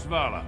Vala.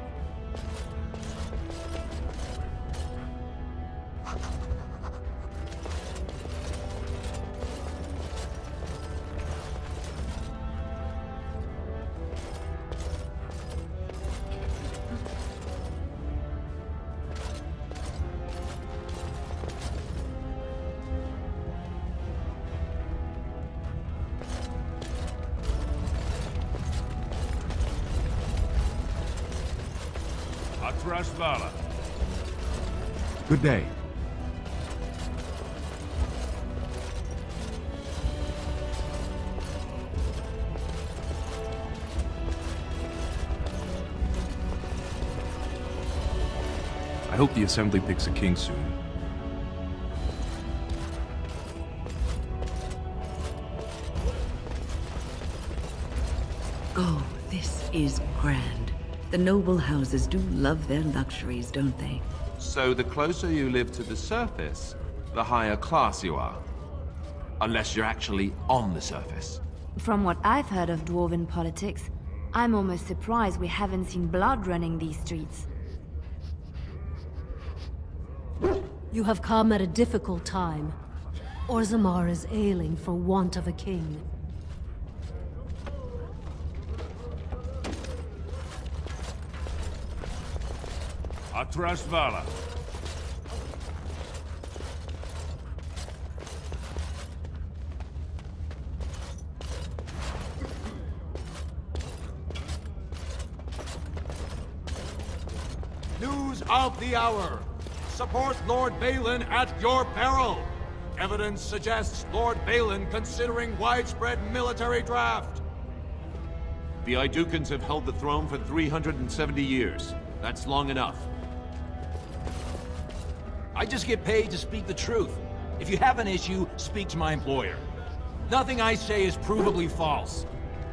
Vala. Good day. I hope the Assembly picks a king soon. Oh, this is grand. The noble houses do love their luxuries, don't they? So the closer you live to the surface, the higher class you are. Unless you're actually on the surface. From what I've heard of Dwarven politics, I'm almost surprised we haven't seen blood running these streets. You have come at a difficult time. Orzammar is ailing for want of a king. Vala. News of the hour. Support Lord Balin at your peril. Evidence suggests Lord Balin considering widespread military draft. The Aedukans have held the throne for 370 years. That's long enough. I just get paid to speak the truth. If you have an issue, speak to my employer. Nothing I say is provably false.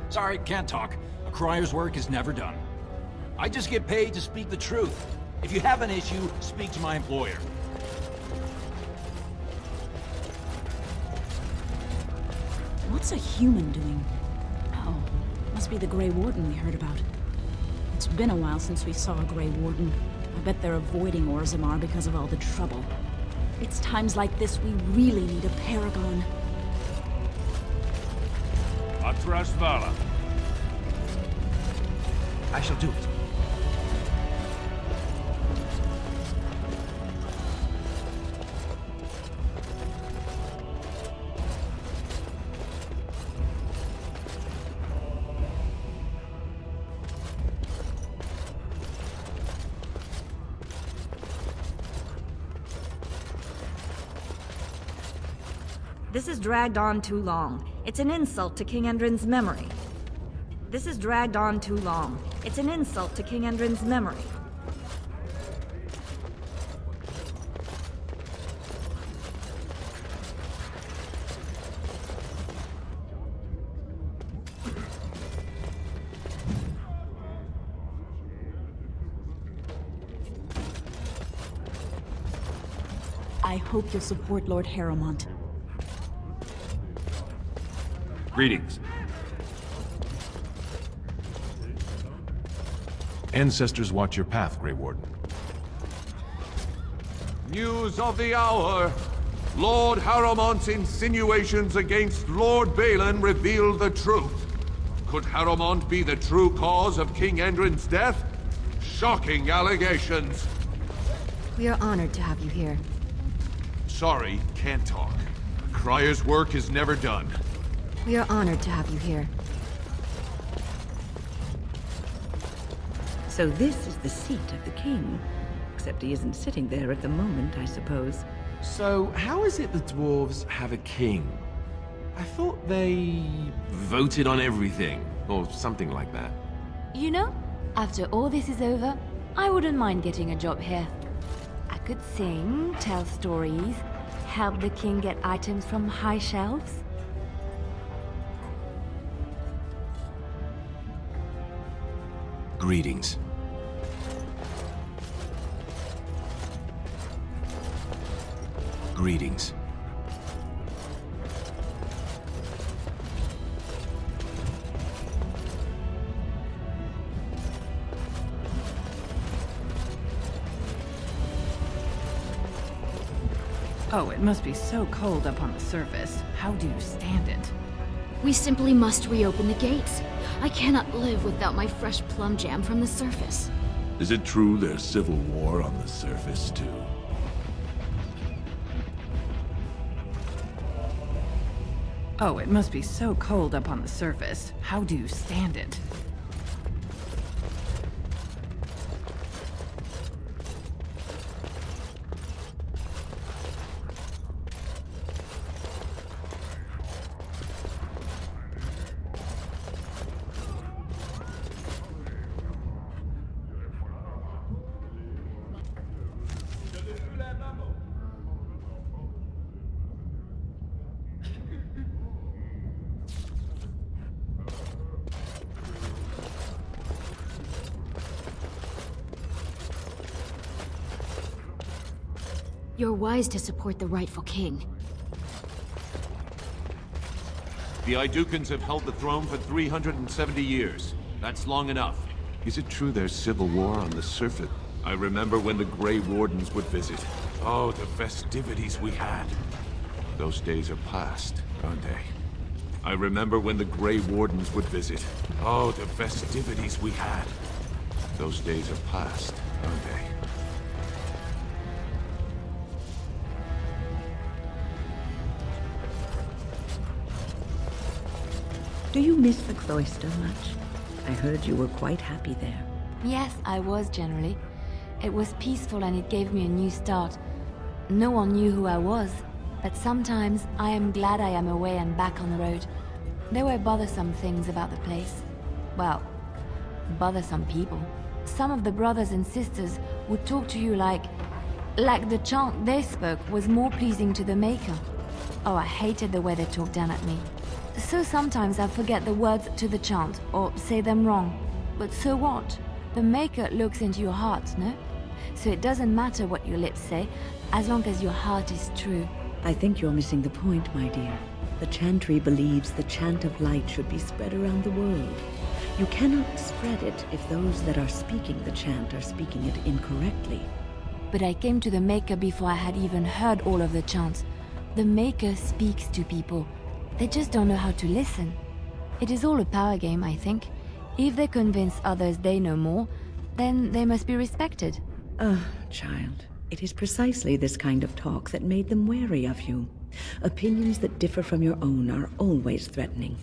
Sorry, can't talk. A crier's work is never done. I just get paid to speak the truth. If you have an issue, speak to my employer. What's a human doing? Oh, must be the Grey Warden we heard about. It's been a while since we saw a Grey Warden. I bet they're avoiding Orzammar because of all the trouble. It's times like this we really need a paragon. Vala. I shall do it. This has dragged on too long. It's an insult to King Endrin's memory. This has dragged on too long. It's an insult to King Endrin's memory. I hope you'll support Lord Harrowmont. Greetings. Ancestors watch your path, Grey Warden. News of the hour. Lord Harrowmont's insinuations against Lord Balin reveal the truth. Could Harrowmont be the true cause of King Endrin's death? Shocking allegations. We are honored to have you here. Sorry, can't talk. Crier's work is never done. We are honored to have you here. So this is the seat of the king. Except he isn't sitting there at the moment, I suppose. So, how is it the dwarves have a king? I thought they voted on everything, or something like that. You know, after all this is over, I wouldn't mind getting a job here. I could sing, tell stories, help the king get items from high shelves. Greetings. Greetings. Oh, it must be so cold up on the surface. How do you stand it? We simply must reopen the gates. I cannot live without my fresh plum jam from the surface. Is it true there's civil war on the surface, too? Oh, it must be so cold up on the surface. How do you stand it? You're wise to support the rightful king. The Aedukans have held the throne for 370 years. That's long enough. Is it true there's civil war on the surface? I remember when the Grey Wardens would visit. Oh, the festivities we had. Those days are past, aren't they? I remember when the Grey Wardens would visit. Oh, the festivities we had. Those days are past, aren't they? Do you miss the cloister much? I heard you were quite happy there. Yes, I was generally. It was peaceful and it gave me a new start. No one knew who I was, but sometimes I am glad I am away and back on the road. There were bothersome things about the place. Well, bothersome people. Some of the brothers and sisters would talk to you like the chant they spoke was more pleasing to the Maker. Oh, I hated the way they talked down at me. So sometimes I forget the words to the chant, or say them wrong. But so what? The Maker looks into your heart, no? So it doesn't matter what your lips say, as long as your heart is true. I think you're missing the point, my dear. The Chantry believes the chant of light should be spread around the world. You cannot spread it if those that are speaking the chant are speaking it incorrectly. But I came to the Maker before I had even heard all of the chants. The Maker speaks to people. They just don't know how to listen. It is all a power game, I think. If they convince others they know more, then they must be respected. Child, it is precisely this kind of talk that made them wary of you. Opinions that differ from your own are always threatening.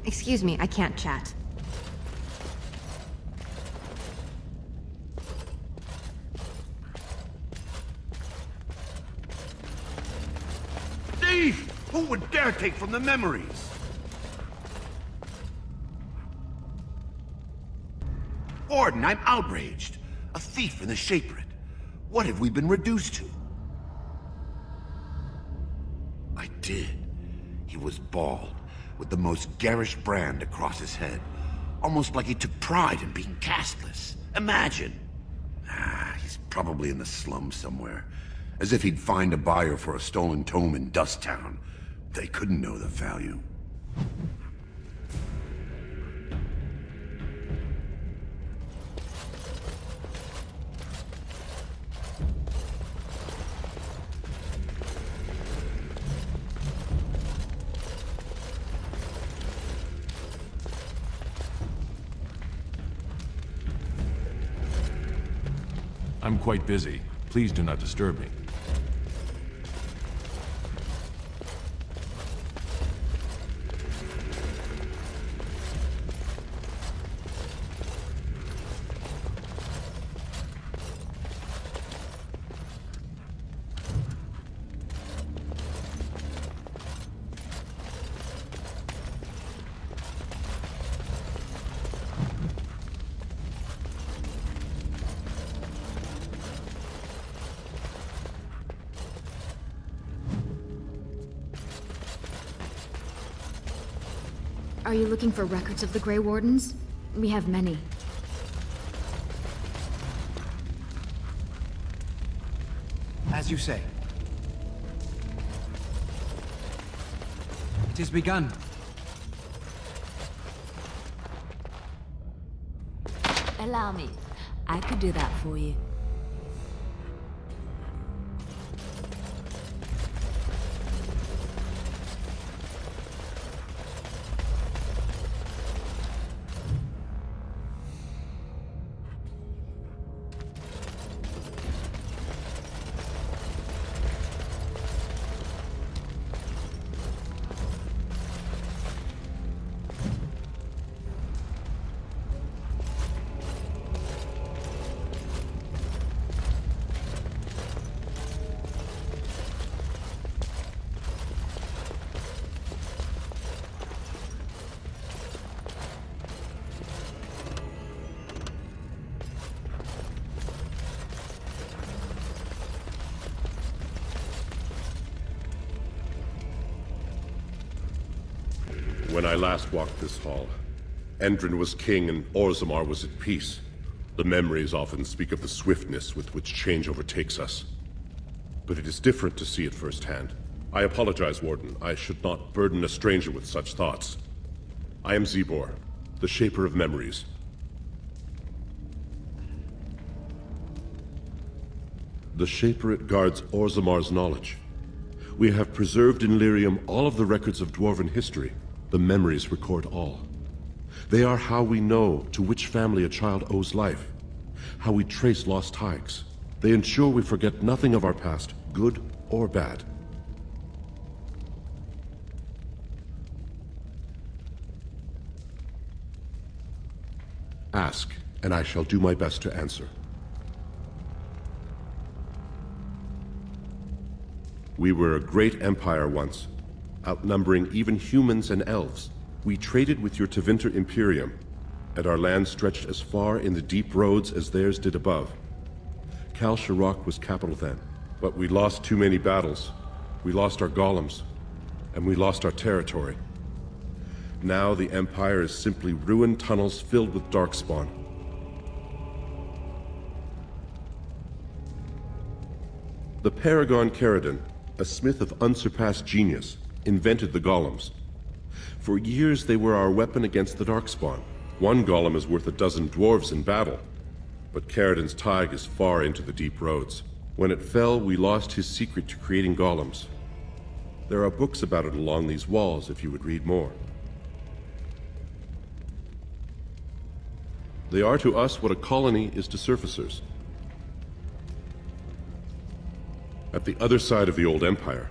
Excuse me, I can't chat. Thief! Who would dare take from the memories? Warden, I'm outraged. A thief in the Shaperate. What have we been reduced to? I did. He was bald, with the most garish brand across his head. Almost like he took pride in being casteless. Imagine! He's probably in the slums somewhere. As if he'd find a buyer for a stolen tome in Dust Town. They couldn't know the value. I'm quite busy. Please do not disturb me. Are you looking for records of the Grey Wardens? We have many. As you say. It is begun. Allow me. I could do that for you. When I last walked this hall, Endrin was king and Orzammar was at peace. The memories often speak of the swiftness with which change overtakes us. But it is different to see it firsthand. I apologize, Warden. I should not burden a stranger with such thoughts. I am Zebor, the Shaper of Memories. The Shaperate guards Orzammar's knowledge. We have preserved in Lyrium all of the records of Dwarven history. The memories record all. They are how we know to which family a child owes life, how we trace lost ties. They ensure we forget nothing of our past, good or bad. Ask, and I shall do my best to answer. We were a great empire once, outnumbering even humans and elves. We traded with your Tevinter Imperium, and our land stretched as far in the deep roads as theirs did above. Kal Sharok was capital then, but we lost too many battles. We lost our golems, and we lost our territory. Now the Empire is simply ruined tunnels filled with darkspawn. The Paragon Ferelden, a smith of unsurpassed genius, invented the golems. For years they were our weapon against the darkspawn. One golem is worth a dozen dwarves in battle, but Ferelden's tide is far into the deep roads. When it fell, we lost his secret to creating golems. There are books about it along these walls if you would read more. They are to us what a colony is to surfacers. At the other side of the old empire,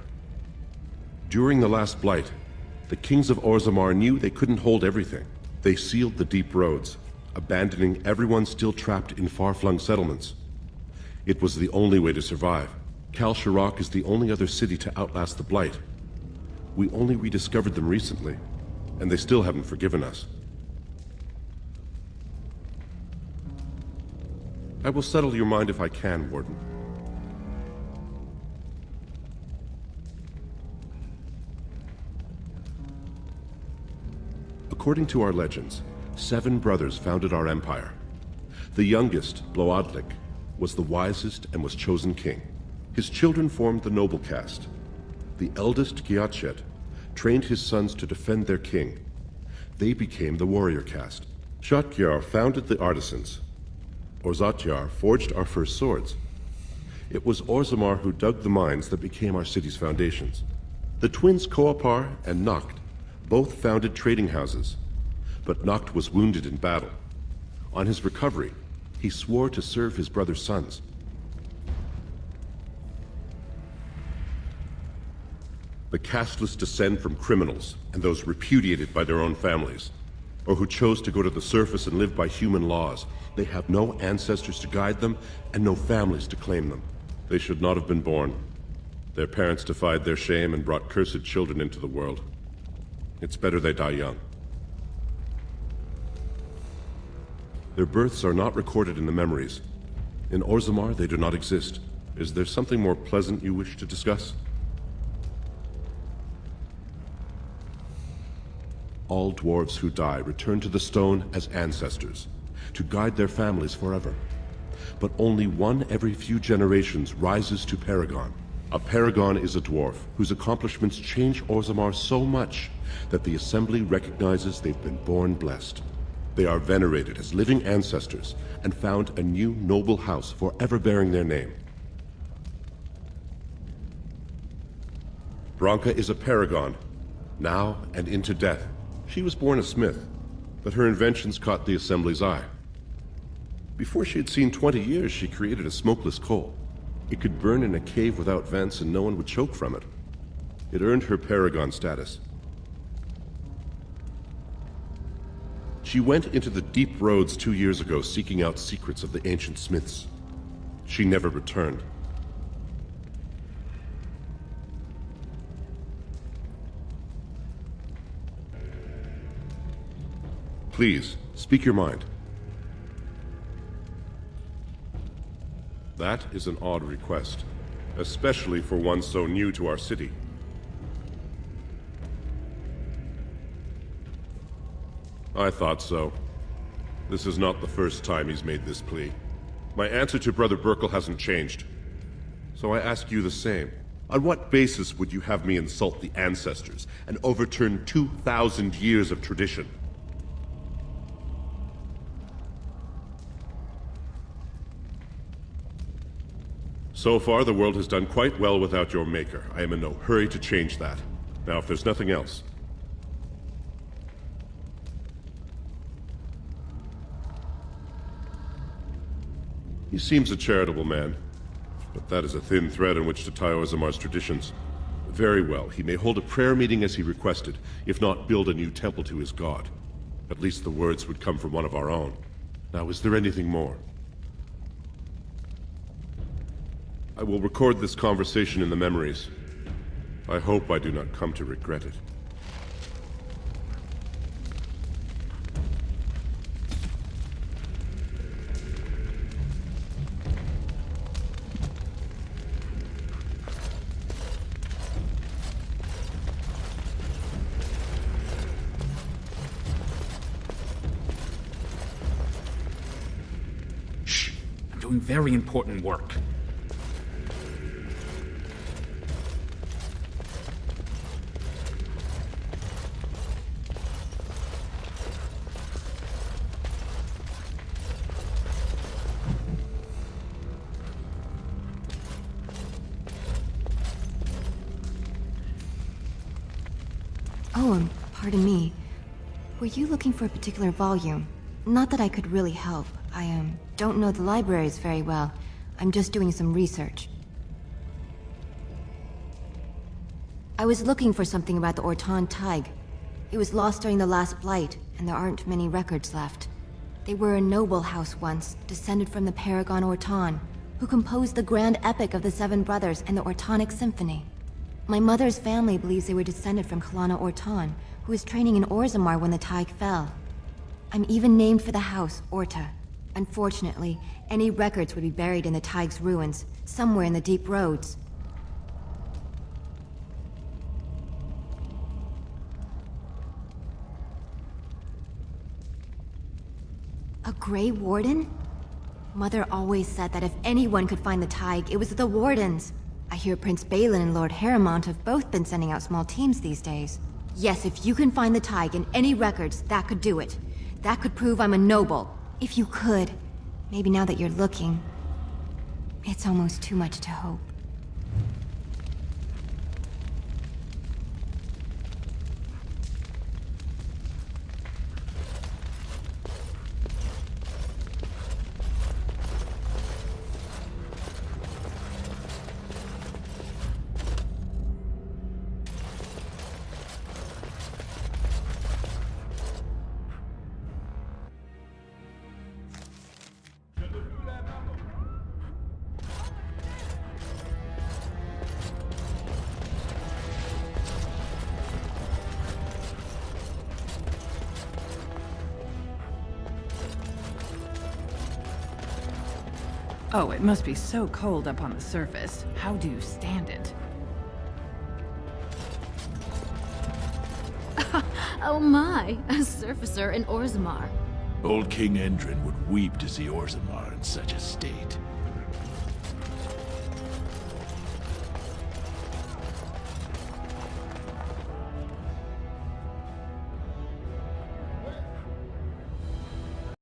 during the last blight, the kings of Orzammar knew they couldn't hold everything. They sealed the deep roads, abandoning everyone still trapped in far-flung settlements. It was the only way to survive. Kal Sharok is the only other city to outlast the blight. We only rediscovered them recently, and they still haven't forgiven us. I will settle your mind if I can, Warden. According to our legends, 7 brothers founded our empire. The youngest, Bloadlik, was the wisest and was chosen king. His children formed the noble caste. The eldest, Giachet, trained his sons to defend their king. They became the warrior caste. Shotgyar founded the artisans. Orzatyar forged our first swords. It was Orzammar who dug the mines that became our city's foundations. The twins Koapar and Noct both founded trading houses, but Noct was wounded in battle. On his recovery, he swore to serve his brother's sons. The casteless descend from criminals and those repudiated by their own families, or who chose to go to the surface and live by human laws. They have no ancestors to guide them and no families to claim them. They should not have been born. Their parents defied their shame and brought cursed children into the world. It's better they die young. Their births are not recorded in the memories. In Orzammar, they do not exist. Is there something more pleasant you wish to discuss? All dwarves who die return to the stone as ancestors, to guide their families forever. But only one every few generations rises to Paragon. A Paragon is a dwarf whose accomplishments change Orzammar so much that the Assembly recognizes they've been born blessed. They are venerated as living ancestors and found a new noble house forever bearing their name. Branka is a Paragon, now and into death. She was born a smith, but her inventions caught the Assembly's eye. Before she had seen 20 years, she created a smokeless coal. It could burn in a cave without vents and no one would choke from it. It earned her Paragon status. She went into the deep roads 2 years ago seeking out secrets of the ancient smiths. She never returned. Please, speak your mind. That is an odd request, especially for one so new to our city. I thought so. This is not the first time he's made this plea. My answer to Brother Burkle hasn't changed. So I ask you the same. On what basis would you have me insult the ancestors and overturn 2,000 years of tradition? So far, the world has done quite well without your maker. I am in no hurry to change that. Now, if there's nothing else... He seems a charitable man, but that is a thin thread on which to tie Orzammar's traditions. Very well, he may hold a prayer meeting as he requested, if not build a new temple to his god. At least the words would come from one of our own. Now, is there anything more? I will record this conversation in the memories. I hope I do not come to regret it. Shh! I'm doing very important work. Oh, pardon me. Were you looking for a particular volume? Not that I could really help. I, don't know the libraries very well. I'm just doing some research. I was looking for something about the Ortan Tig. It was lost during the last Blight, and there aren't many records left. They were a noble house once, descended from the Paragon Ortan, who composed the grand epic of the Seven Brothers and the Ortonic Symphony. My mother's family believes they were descended from Kalana Ortan, who was training in Orzammar when the Tig fell. I'm even named for the house, Orta. Unfortunately, any records would be buried in the Tig's ruins, somewhere in the deep roads. A Grey Warden? Mother always said that if anyone could find the Tig, it was the Wardens. I hear Prince Balin and Lord Harrowmont have both been sending out small teams these days. Yes, if you can find the Tig in any records, that could do it. That could prove I'm a noble. If you could. Maybe now that you're looking. It's almost too much to hope. Oh, it must be so cold up on the surface. How do you stand it? Oh my, a surfacer in Orzammar. Old King Endrin would weep to see Orzammar in such a state.